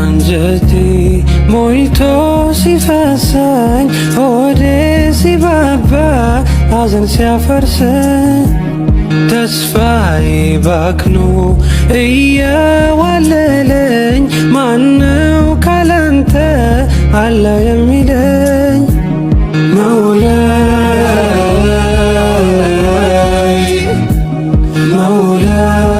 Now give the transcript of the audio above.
አንጀቴ ሞልቶ ሲፈሰኝ ሆዴ ሲባባ ሐዘን ሲያፈርሰኝ ተስፋዬ ባክኖ እየዋለለኝ ማነው ካላንተ አለ የሚለኝ መውላይ መውላይ